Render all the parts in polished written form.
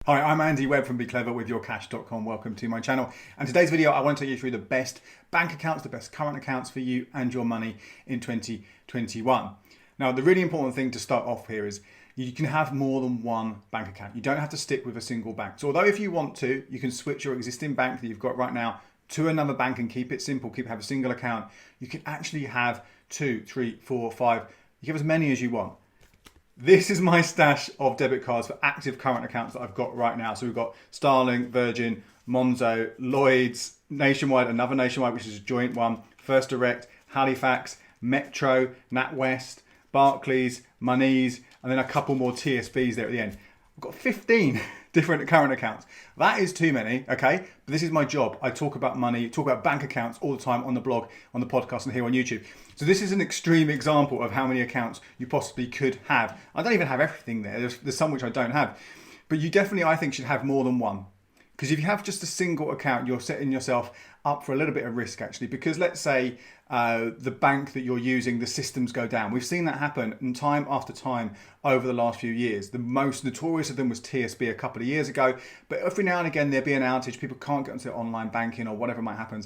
Hi, I'm Andy Webb from BeCleverWithYourCash.com. Welcome to my channel. And today's video, I want to take you through the best bank accounts, the best current accounts for you and your money in 2021. Now, the really important thing to start off here is you can have more than one bank account. You don't have to stick with a single bank. So although if you want to, you can switch your existing bank that you've got right now to another bank and keep it simple, have a single account. You can actually have 2, 3, 4, 5. You can have as many as you want. This is my stash of debit cards for active current accounts that I've got right now. So we've got Starling, Virgin, Monzo, Lloyds, Nationwide, another Nationwide, which is a joint one, First Direct, Halifax, Metro, NatWest, Barclays, Monese, and then a couple more TSBs there at the end. I've got 15 different current accounts. That is too many, okay? But this is my job. I talk about money, talk about bank accounts all the time on the blog, on the podcast, and here on YouTube. So this is an extreme example of how many accounts you possibly could have. I don't even have everything there. There's some which I don't have. But you definitely, I think, should have more than one. Because if you have just a single account, you're setting yourself up for a little bit of risk, actually. Because let's say the bank that you're using, the systems go down. We've seen that happen time after time over the last few years. The most notorious of them was TSB a couple of years ago. But every now and again, there'll be an outage. People can't get into online banking or whatever might happen.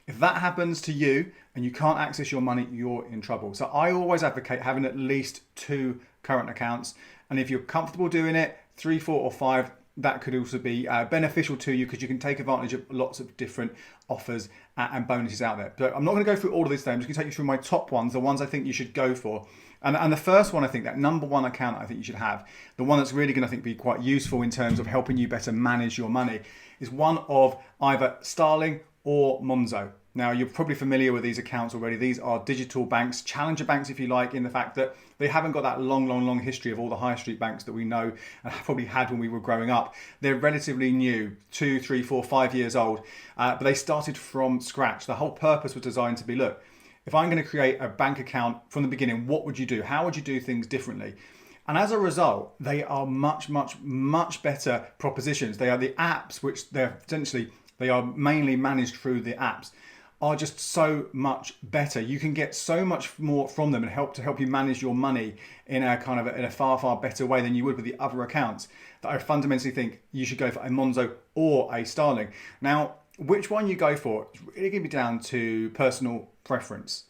If that happens to you and you can't access your money, you're in trouble. So I always advocate having at least 2 current accounts. And if you're comfortable doing it, 3, 4 or 5, that could also be beneficial to you because you can take advantage of lots of different offers and bonuses out there. But I'm not going to go through all of this today. I'm just going to take you through my top ones, the ones I think you should go for. And the first one, I think, that number one account I think you should have, the one that's really going to, I think, be quite useful in terms of helping you better manage your money, is one of either Starling or Monzo. Now, you're probably familiar with these accounts already. These are digital banks, challenger banks, if you like, in the fact that they haven't got that long history of all the high street banks that we know and probably had when we were growing up. They're relatively new, 2, 3, 4, 5 years old, but they started from scratch. The whole purpose was designed to be, look, if I'm going to create a bank account from the beginning, what would you do? How would you do things differently? And as a result, they are much better propositions. They are the apps, which they are mainly managed through the apps, are just so much better. You can get so much more from them and help you manage your money in a far better way than you would with the other accounts, that I fundamentally think you should go for a Monzo or a Starling. Now, which one you go for is really going to be down to personal preference.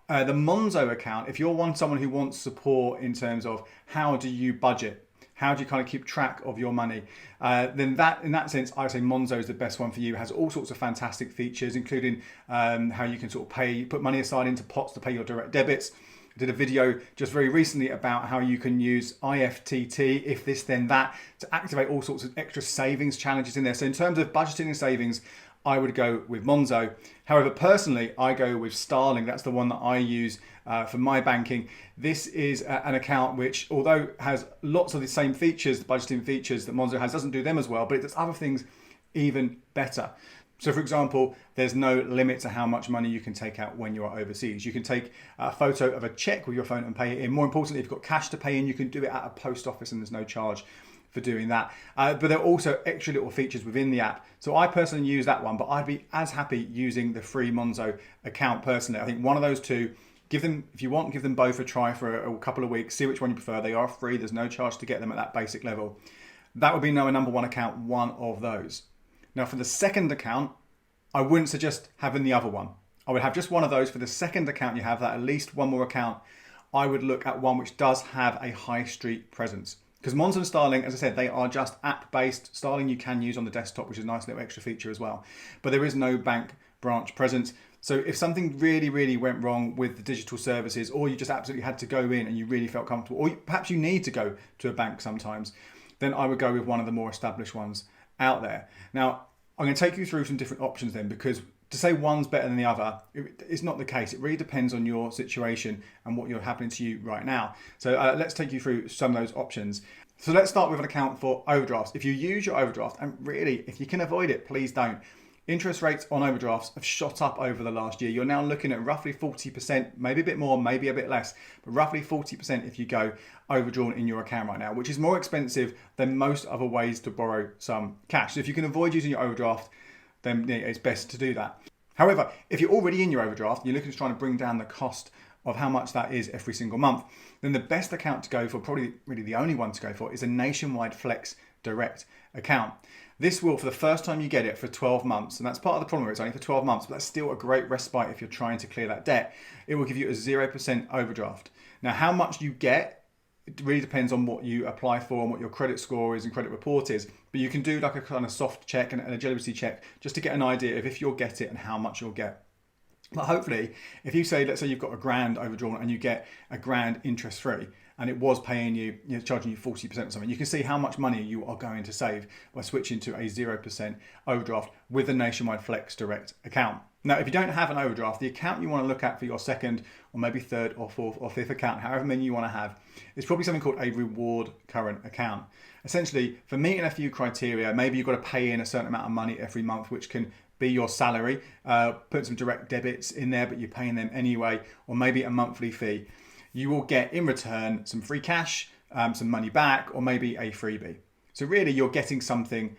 The Monzo account, if you're someone who wants support in terms of how do you budget, how do you kind of keep track of your money? Then in that sense, I would say Monzo is the best one for you. It has all sorts of fantastic features, including how you can sort of put money aside into pots to pay your direct debits. I did a video just very recently about how you can use IFTT, if this then that, to activate all sorts of extra savings challenges in there. So in terms of budgeting and savings, I would go with Monzo. However, personally, I go with Starling. That's the one that I use for my banking. This is an account which, although has lots of the same features, the budgeting features that Monzo has, doesn't do them as well, but it does other things even better. So for example, there's no limit to how much money you can take out when you're overseas. You can take a photo of a check with your phone and pay it in. More importantly, if you've got cash to pay in, you can do it at a post office and there's no charge for doing that. But there are also extra little features within the app. So I personally use that one, but I'd be as happy using the free Monzo account personally. I think one of those two, if you want, give them both a try for a couple of weeks, see which one you prefer. They are free, there's no charge to get them at that basic level. That would be my number one account, one of those. Now for the second account, I wouldn't suggest having the other one. I would have just one of those. For the second account, you have that at least one more account. I would look at one which does have a high street presence. Because Monzo and Starling, as I said, they are just app-based. Starling you can use on the desktop, which is a nice little extra feature as well. But there is no bank branch presence. So if something really went wrong with the digital services, or you just absolutely had to go in and you really felt comfortable, or perhaps you need to go to a bank sometimes, then I would go with one of the more established ones out there. Now, I'm going to take you through some different options then, because to say one's better than the other, it's not the case. It really depends on your situation and what you're happening to you right now. So let's take you through some of those options. So let's start with an account for overdrafts. If you use your overdraft, and really, if you can avoid it, please don't. Interest rates on overdrafts have shot up over the last year. You're now looking at roughly 40%, maybe a bit more, maybe a bit less, but roughly 40% if you go overdrawn in your account right now, which is more expensive than most other ways to borrow some cash. So if you can avoid using your overdraft, then it's best to do that. However, if you're already in your overdraft, you're looking to try to bring down the cost of how much that is every single month, then the best account to go for, probably really the only one to go for, is a Nationwide Flex direct account. This will, for the first time you get it, for 12 months, and that's part of the problem, it's only for 12 months, but that's still a great respite if you're trying to clear that debt. It will give you a 0% overdraft. Now, how much you get, it really depends on what you apply for and what your credit score is and credit report is, but you can do like a kind of soft check and an eligibility check just to get an idea of if you'll get it and how much you'll get. But hopefully, if you say, let's say you've got £1,000 overdrawn and you get £1,000 interest free, and it was paying you, charging you 40% or something, you can see how much money you are going to save by switching to a 0% overdraft with a Nationwide Flex Direct account. Now, if you don't have an overdraft, the account you want to look at for your second or maybe third or fourth or fifth account, however many you want to have, is probably something called a reward current account. Essentially, for meeting a few criteria, maybe you've got to pay in a certain amount of money every month, which can be your salary, put some direct debits in there, but you're paying them anyway, or maybe a monthly fee. You will get in return some free cash, some money back, or maybe a freebie. So really you're getting something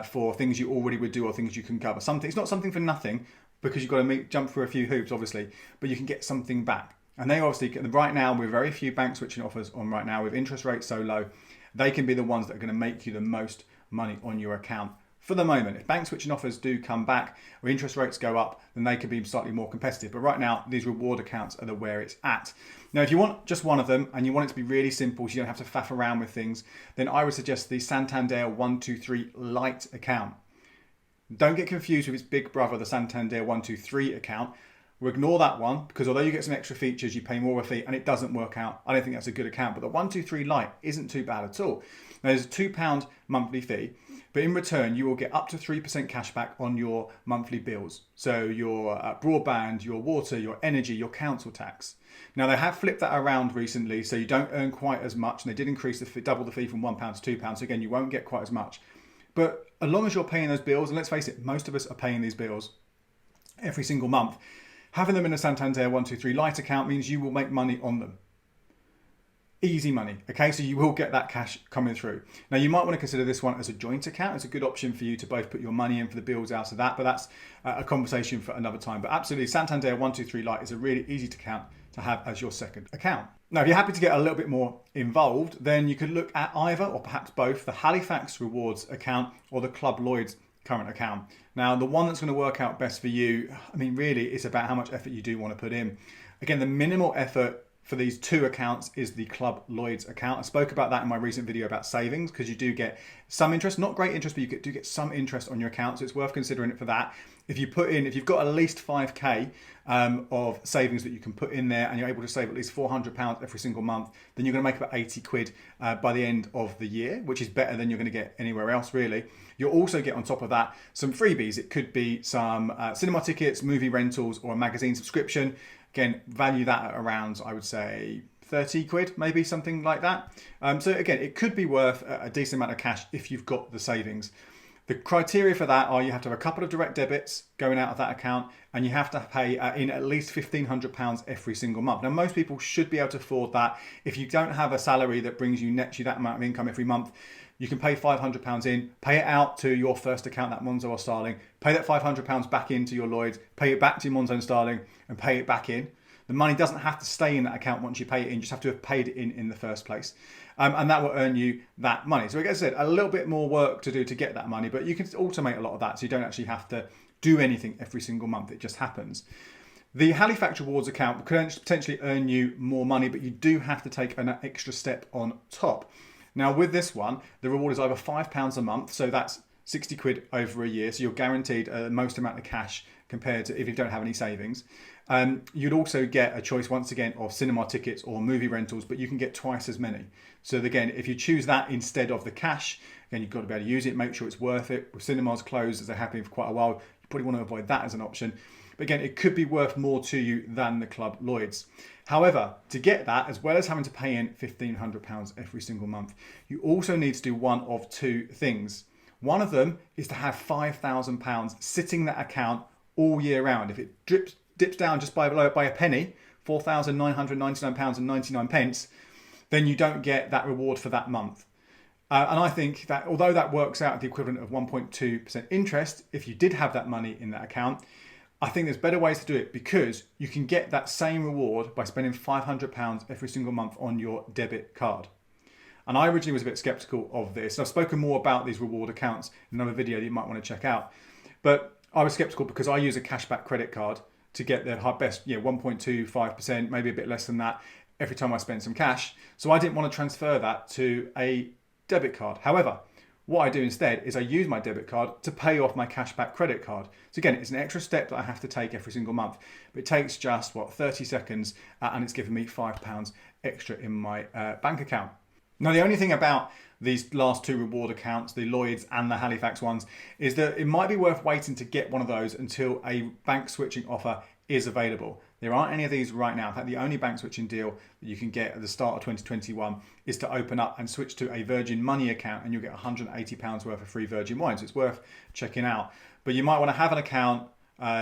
for things you already would do or things you can cover. It's not something for nothing because you've got to jump through a few hoops, obviously, but you can get something back. And they obviously, right now, with very few bank switching offers on right now, with interest rates so low, they can be the ones that are going to make you the most money on your account. For the moment, if bank switching offers do come back or interest rates go up, then they can be slightly more competitive. But right now, these reward accounts are where it's at. Now, if you want just one of them and you want it to be really simple so you don't have to faff around with things, then I would suggest the Santander 123 Lite account. Don't get confused with its big brother, the Santander 123 account. We'll ignore that one because although you get some extra features, you pay more of a fee and it doesn't work out. I don't think that's a good account, but the 123 Lite isn't too bad at all. Now, there's a £2 monthly fee, but in return, you will get up to 3% cash back on your monthly bills. So your broadband, your water, your energy, your council tax. Now, they have flipped that around recently, so you don't earn quite as much, and they did increase double the fee from £1 to £2. So again, you won't get quite as much. But as long as you're paying those bills, and let's face it, most of us are paying these bills every single month, having them in a Santander 123 Lite account means you will make money on them. Easy money, okay? So you will get that cash coming through. Now, you might want to consider this one as a joint account. It's a good option for you to both put your money in for the bills out of that, but that's a conversation for another time. But absolutely, Santander 123 Lite is a really easy account to have as your second account. Now, if you're happy to get a little bit more involved, then you could look at either, or perhaps both, the Halifax Rewards account or the Club Lloyd's current account. Now, the one that's going to work out best for you, I mean, really, it's about how much effort you do want to put in. Again, the minimal effort for these two accounts is the Club Lloyd's account. I spoke about that in my recent video about savings because you do get some interest, not great interest, but you do get some interest on your account. So it's worth considering it for that. If you've got at least 5k of savings that you can put in there and you're able to save at least £400 every single month, then you're going to make about 80 quid by the end of the year, which is better than you're going to get anywhere else really. You'll also get on top of that some freebies. It could be some cinema tickets, movie rentals, or a magazine subscription. Again, value that at around, I would say, 30 quid, maybe something like that. So again, it could be worth a decent amount of cash if you've got the savings. The criteria for that are you have to have a couple of direct debits going out of that account and you have to pay in at least £1,500 every single month. Now, most people should be able to afford that. If you don't have a salary that nets you that amount of income every month, you can pay £500 in, pay it out to your first account, that Monzo or Starling, pay that £500 back into your Lloyds, pay it back to your Monzo and Starling, and pay it back in. The money doesn't have to stay in that account once you pay it in, you just have to have paid it in the first place. And that will earn you that money. So like I said, a little bit more work to do to get that money, but you can automate a lot of that so you don't actually have to do anything every single month, it just happens. The Halifax Rewards account could potentially earn you more money, but you do have to take an extra step on top. Now with this one, the reward is over £5 a month, so that's 60 quid over a year, so you're guaranteed the most amount of cash compared to if you don't have any savings. You'd also get a choice once again of cinema tickets or movie rentals, but you can get twice as many. So again, if you choose that instead of the cash, again, you've got to be able to use it, make sure it's worth it. With cinemas closed as they have been for quite a while, you probably want to avoid that as an option. But again, it could be worth more to you than the Club Lloyd's. However, to get that, as well as having to pay in £1,500 every single month, you also need to do one of two things. One of them is to have £5,000 sitting in that account all year round. If it dips down just by a penny, £4,999.99, then you don't get that reward for that month. And I think that although that works out the equivalent of 1.2% interest, if you did have that money in that account, I think there's better ways to do it because you can get that same reward by spending £500 every single month on your debit card. And I originally was a bit skeptical of this. I've spoken more about these reward accounts in another video that you might want to check out. But I was skeptical because I use a cashback credit card to get the best, 1.25%, maybe a bit less than that every time I spend some cash. So I didn't want to transfer that to a debit card. However, what I do instead is I use my debit card to pay off my cashback credit card. So again, it's an extra step that I have to take every single month. But it takes just, 30 seconds and it's given me £5 extra in my bank account. Now, the only thing about these last two reward accounts, the Lloyds and the Halifax ones, is that it might be worth waiting to get one of those until a bank switching offer is available. There aren't any of these right now. In fact, the only bank switching deal that you can get at the start of 2021 is to open up and switch to a Virgin Money account, and you'll get £180 worth of free Virgin wine. So it's worth checking out. But you might want to have an account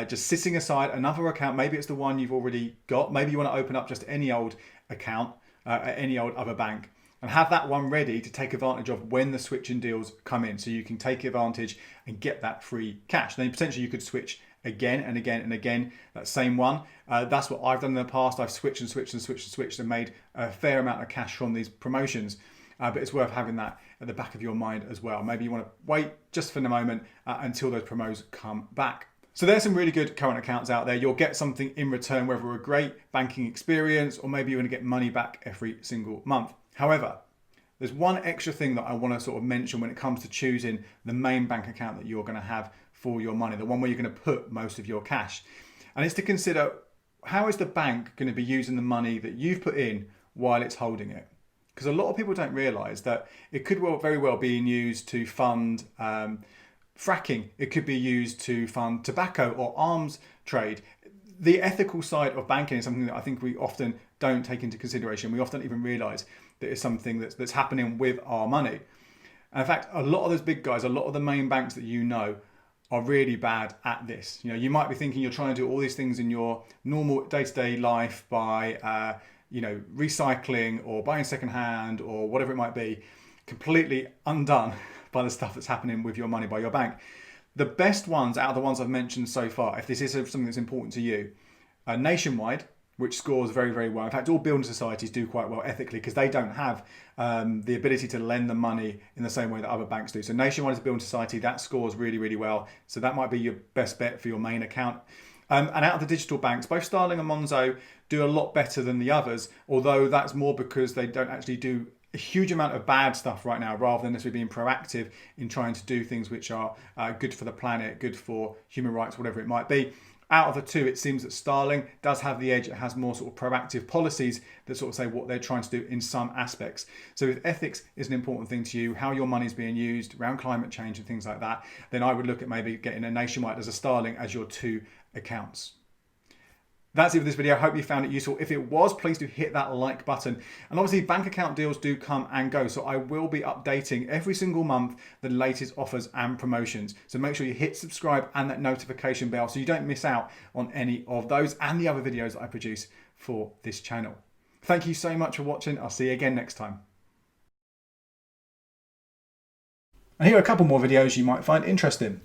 just sitting aside, another account. Maybe it's the one you've already got. Maybe you want to open up just any old account at any old other bank, and have that one ready to take advantage of when the switching deals come in. So you can take advantage and get that free cash. Then potentially you could switch again and again and again, that same one. That's what I've done in the past. I've switched and made a fair amount of cash from these promotions. But it's worth having that at the back of your mind as well. Maybe you want to wait just for the moment until those promos come back. So there's some really good current accounts out there. You'll get something in return, whether a great banking experience or maybe you're going to get money back every single month. However, there's one extra thing that I want to sort of mention when it comes to choosing the main bank account that you're going to have for your money, the one where you're going to put most of your cash. And it's to consider, how is the bank going to be using the money that you've put in while it's holding it? Because a lot of people don't realise that it could very well be used to fund fracking. It could be used to fund tobacco or arms trade. The ethical side of banking is something that I think we often don't take into consideration. We often even realise that it's something that's happening with our money. And in fact, a lot of those big guys, a lot of the main banks that you know are really bad at this. You might be thinking you're trying to do all these things in your normal day-to-day life by, recycling or buying secondhand or whatever it might be, completely undone by the stuff that's happening with your money by your bank. The best ones out of the ones I've mentioned so far, if this is something that's important to you, Nationwide, which scores very, very well. In fact, all building societies do quite well ethically because they don't have the ability to lend the money in the same way that other banks do. So Nationwide is a building society that scores really, really well. So that might be your best bet for your main account. And out of the digital banks, both Starling and Monzo do a lot better than the others, although that's more because they don't actually do a huge amount of bad stuff right now, rather than necessarily being proactive in trying to do things which are good for the planet, good for human rights, whatever it might be. Out of the two, it seems that Starling does have the edge. It has more sort of proactive policies that sort of say what they're trying to do in some aspects. So if ethics is an important thing to you, how your money is being used around climate change and things like that, then I would look at maybe getting a Nationwide as a Starling as your two accounts. That's it for this video. I hope you found it useful. If it was, please do hit that like button. And obviously bank account deals do come and go. So I will be updating every single month the latest offers and promotions. So make sure you hit subscribe and that notification bell so you don't miss out on any of those and the other videos that I produce for this channel. Thank you so much for watching. I'll see you again next time. And here are a couple more videos you might find interesting.